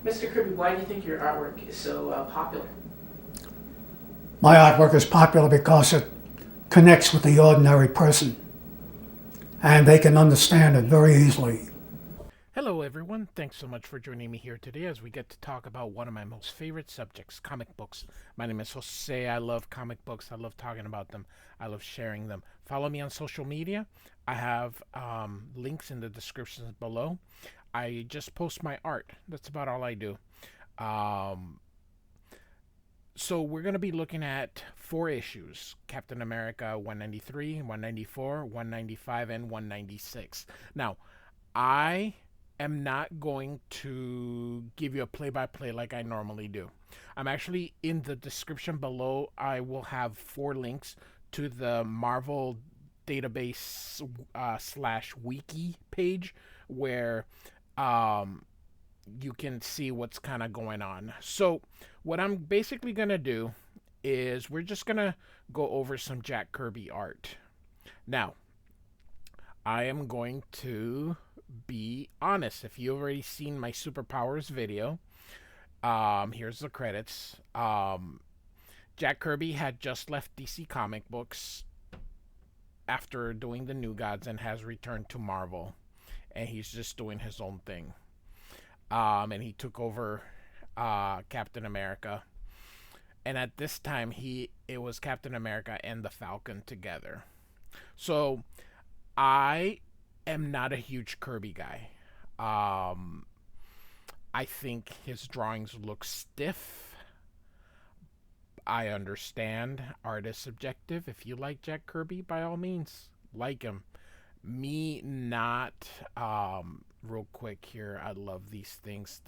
Mr. Kirby, why do you think your artwork is so popular? My artwork is popular because it connects with the ordinary person and they can understand it very easily. Hello, everyone. Thanks so much for joining me here today as we get to talk about one of my most favorite subjects, comic books. My name is Jose. I love comic books. I love talking about them. I love sharing them. Follow me on social media. I have links in the descriptions below. I just post my art. That's about all I do. Um, so we're going to be looking at 4 issues: Captain America 193, 194, 195, and 196. Now, I am not going to give you a play-by-play like I normally do. I'm actually in the description below. I will have 4 links to the Marvel database slash wiki page where um, you can see what's kind of going on. So what I'm basically going to do is we're just going to go over some Jack Kirby art. Now, I am going to be honest. If you've already seen my superpowers video, here's the credits. Jack Kirby had just left DC Comic Books after doing the New Gods and has returned to Marvel, and he's just doing his own thing. And he took over Captain America, and at this time it was Captain America and the Falcon together. So I am not a huge Kirby guy. I think his drawings look stiff. I understand art is subjective. If you like Jack Kirby, by all means, like him. Me, not. Real quick here, I love these things.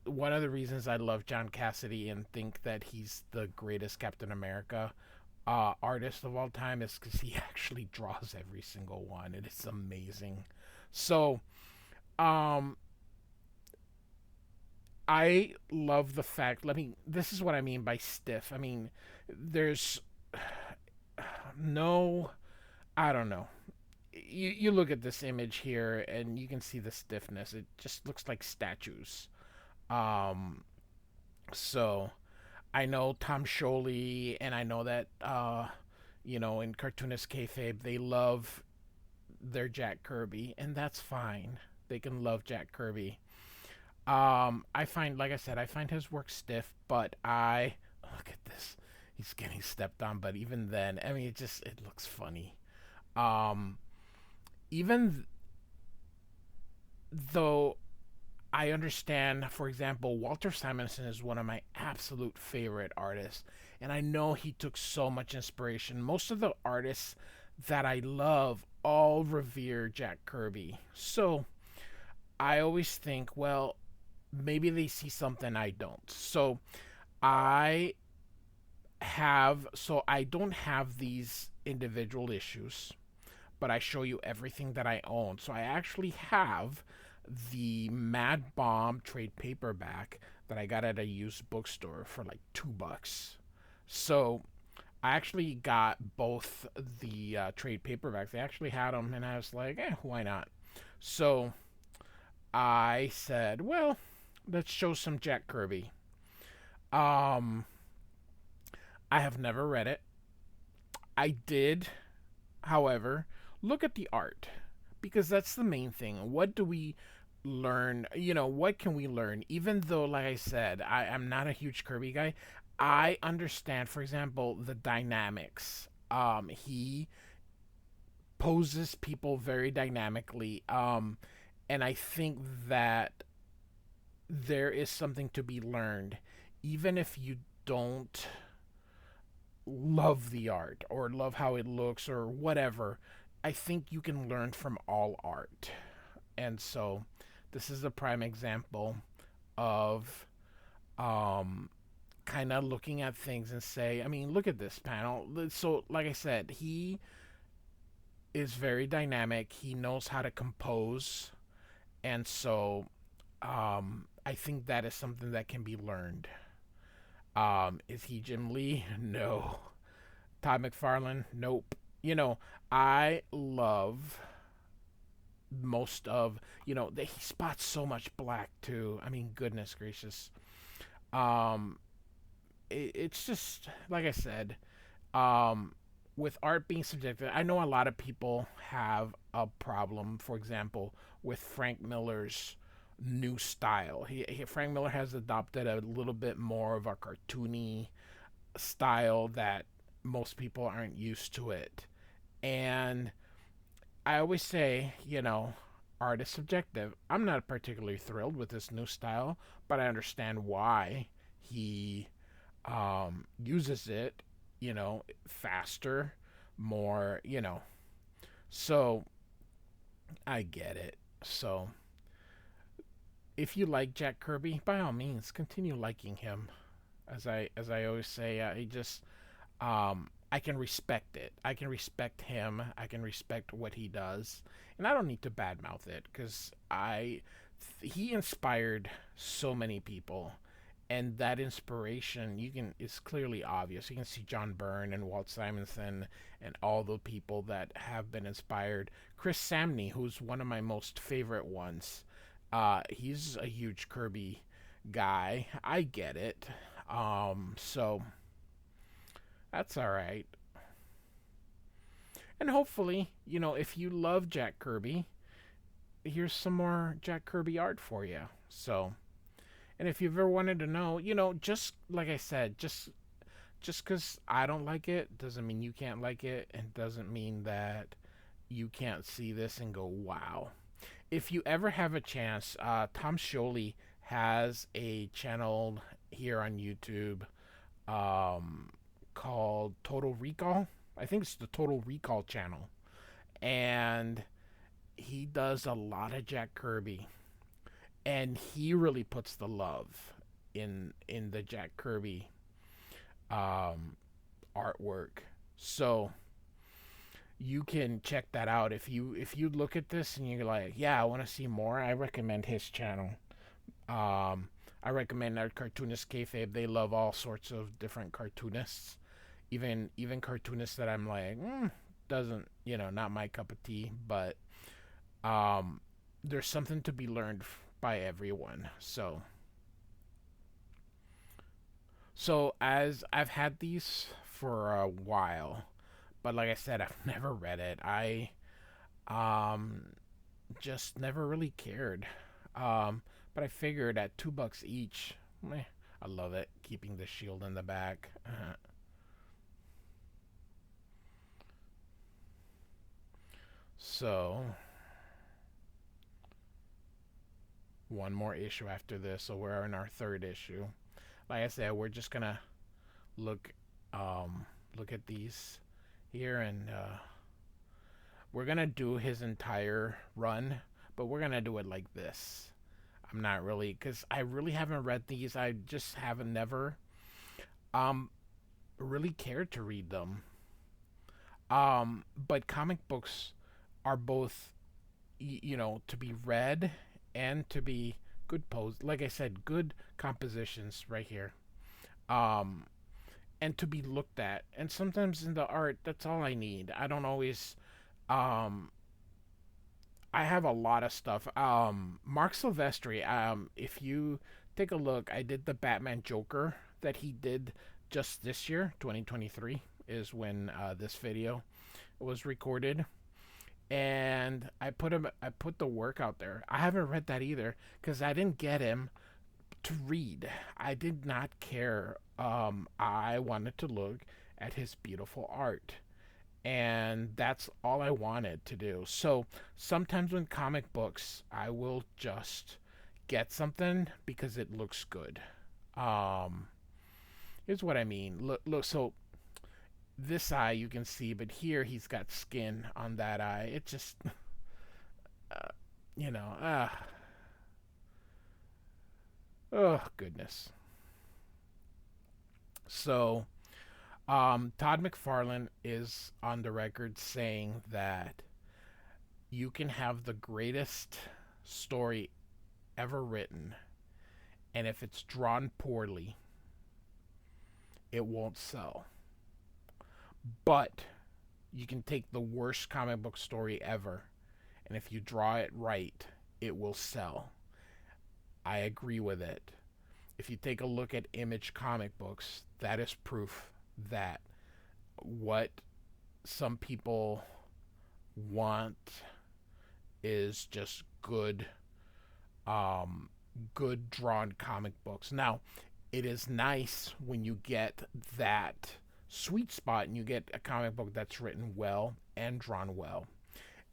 One of the reasons I love John Cassidy and think that he's the greatest Captain America artist of all time is because he actually draws every single one. It is amazing. So, I love the fact. This is what I mean by stiff. I mean, there's no. I don't know. You look at this image here and you can see the stiffness. It just looks like statues. Um, so I know Tom Sholey, and I know that in cartoonist kayfabe they love their Jack Kirby, and that's fine. They can love Jack Kirby. I find, like I said, I find his work stiff, but I look at this. He's getting stepped on, but even then, I mean, it looks funny. Um, even though I understand, for example, Walter Simonson is one of my absolute favorite artists, and I know he took so much inspiration. Most of the artists that I love all revere Jack Kirby. So I always think, well, maybe they see something I don't. I I don't have these individual issues, but I show you everything that I own. So I actually have the Mad Bomb trade paperback that I got at a used bookstore for like $2. So I actually got both the trade paperbacks. They actually had them, and I was like, why not? So I said, well, let's show some Jack Kirby. Um, I have never read it. I did, however, look at the art because that's the main thing. What do we learn? What can we learn? Even though, like I said, I'm not a huge Kirby guy, I understand, for example, the dynamics. He poses people very dynamically. And I think that there is something to be learned, even if you don't love the art or love how it looks or whatever. I think you can learn from all art. And so this is a prime example of kind of looking at things and say, I mean, look at this panel. So, like I said, he is very dynamic. He knows how to compose. And so I think that is something that can be learned. Is he Jim Lee? No. Todd McFarlane? Nope. I love most of, he spots so much black too. I mean, goodness gracious. Um, it's just like I said. Um, with art being subjective, I know a lot of people have a problem, for example, with Frank Miller's new style. Frank Miller has adopted a little bit more of a cartoony style that most people aren't used to it. And I always say, art is subjective. I'm not particularly thrilled with this new style, but I understand why he uses it, faster, more, So I get it. So if you like Jack Kirby, by all means, continue liking him. As I always say, I can respect it. I can respect him. I can respect what he does, and I don't need to badmouth it because he inspired so many people, and that inspiration is clearly obvious. You can see John Byrne and Walt Simonson and all the people that have been inspired. Chris Samney, who's one of my most favorite ones, he's a huge Kirby guy. I get it. So that's all right. And hopefully, if you love Jack Kirby, here's some more Jack Kirby art for you. So, and if you've ever wanted to know, just like I said, just because I don't like it doesn't mean you can't like it, and doesn't mean that you can't see this and go, wow. If you ever have a chance, Tom Scioli has a channel here on YouTube called Total Recall. I think it's the Total Recall channel. And he does a lot of Jack Kirby. And he really puts the love in the Jack Kirby artwork. So you can check that out if you look at this and you're like, yeah, I want to see more. I recommend his channel. I recommend our Cartoonist Kayfabe. They love all sorts of different cartoonists, even cartoonists that I'm like, doesn't not my cup of tea. But there's something to be learned by everyone. So as I've had these for a while, but like I said, I've never read it. I just never really cared. But I figured at $2 each, I love it. Keeping the shield in the back. So one more issue after this, so we're in our third issue. Like I said, we're just gonna look look at these here, and we're gonna do his entire run, but we're gonna do it like this. I'm not really, because I really haven't read these. I just haven't never really cared to read them. But comic books are both, to be read and to be good pose. Like I said, good compositions right here. Um, and to be looked at. And sometimes in the art, that's all I need. I don't always. Um, I have a lot of stuff. Mark Silvestri. If you take a look, I did the Batman Joker that he did just this year, 2023, is when this video was recorded, and I put the work out there. I haven't read that either because I didn't get him to read. I did not care. I wanted to look at his beautiful art, and that's all I wanted to do. So sometimes when comic books, I will just get something because it looks good. Um, Here's what I mean. Look. So this eye you can see, but here he's got skin on that eye. It just, uh, you know, oh goodness. So, Todd McFarlane is on the record saying that you can have the greatest story ever written, and if it's drawn poorly, it won't sell. But you can take the worst comic book story ever and if you draw it right, it will sell. I agree with it. If you take a look at Image comic books, that is proof that what some people want is just good drawn comic books. Now, it is nice when you get that sweet spot and you get a comic book that's written well and drawn well.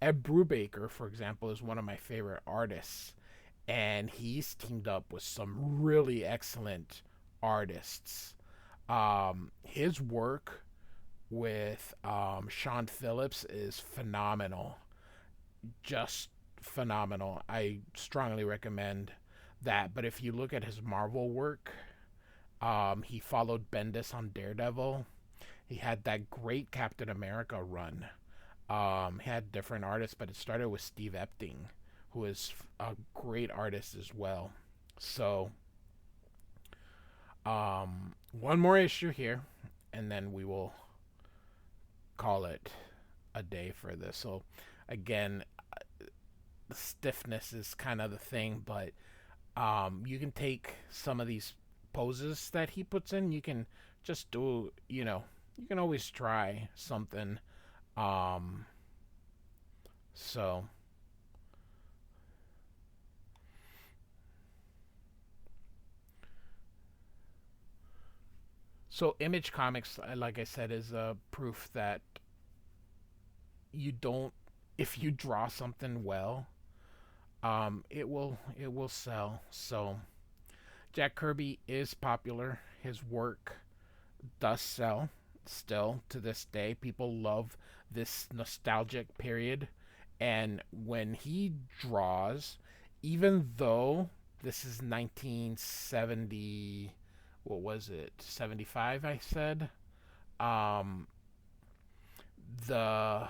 Ed Brubaker, for example, is one of my favorite artists, and he's teamed up with some really excellent artists. His work with Sean Phillips is phenomenal, just phenomenal. I strongly recommend that. But if you look at his Marvel work, he followed Bendis on Daredevil. He had that great Captain America run. He had different artists, but it started with Steve Epting, who is a great artist as well. So, one more issue here, and then we will call it a day for this. So, again, the stiffness is kind of the thing, but you can take some of these poses that he puts in. You can just do, you can always try something. So Image Comics, like I said, is a proof that you don't, if you draw something well, it will sell. So Jack Kirby is popular. His work does sell still to this day. People love this nostalgic period. And when he draws, even though this is 1970, what was it? 75, I said. Um, the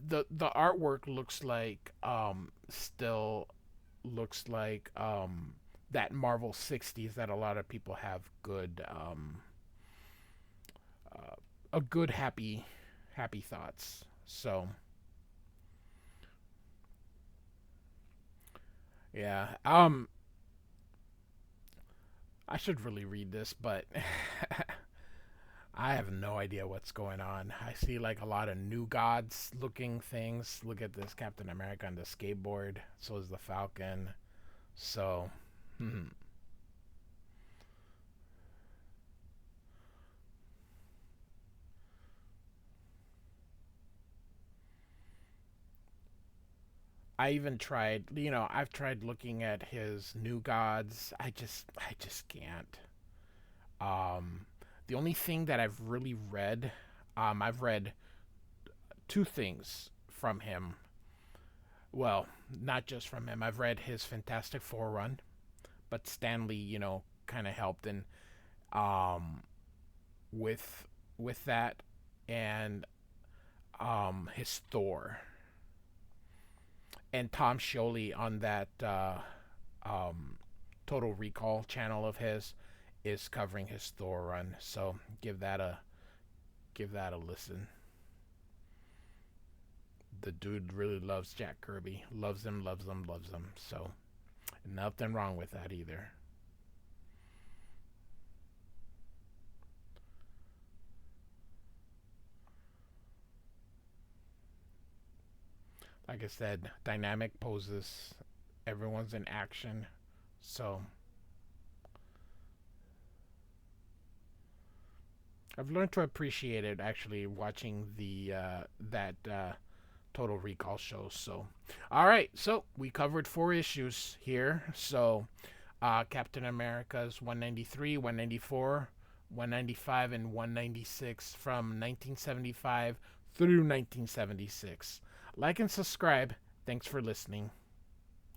the artwork looks like still looks like that Marvel 60s that a lot of people have a good happy thoughts. So yeah, I should really read this, but I have no idea what's going on. I see like a lot of new gods looking things. Look at this Captain America on the skateboard. So is the Falcon. So, I even tried, I've tried looking at his new gods. I just can't. Um, the only thing that I've really read, I've read two things from him. Well, not just from him. I've read his Fantastic Four run, but Stanley, kind of helped in um, with that, and his Thor, and Tom Scioli on that um, Total Recall channel of his is covering his Thor run. So give that a listen. The dude really loves Jack Kirby. Loves him, loves him, loves him. So nothing wrong with that either. Like I said, dynamic poses. Everyone's in action. So I've learned to appreciate it actually watching the that Total Recall show. So, all right. So we covered 4 issues here. So Captain America's 193, 194, 195, and 196 from 1975 through 1976. Like and subscribe. Thanks for listening.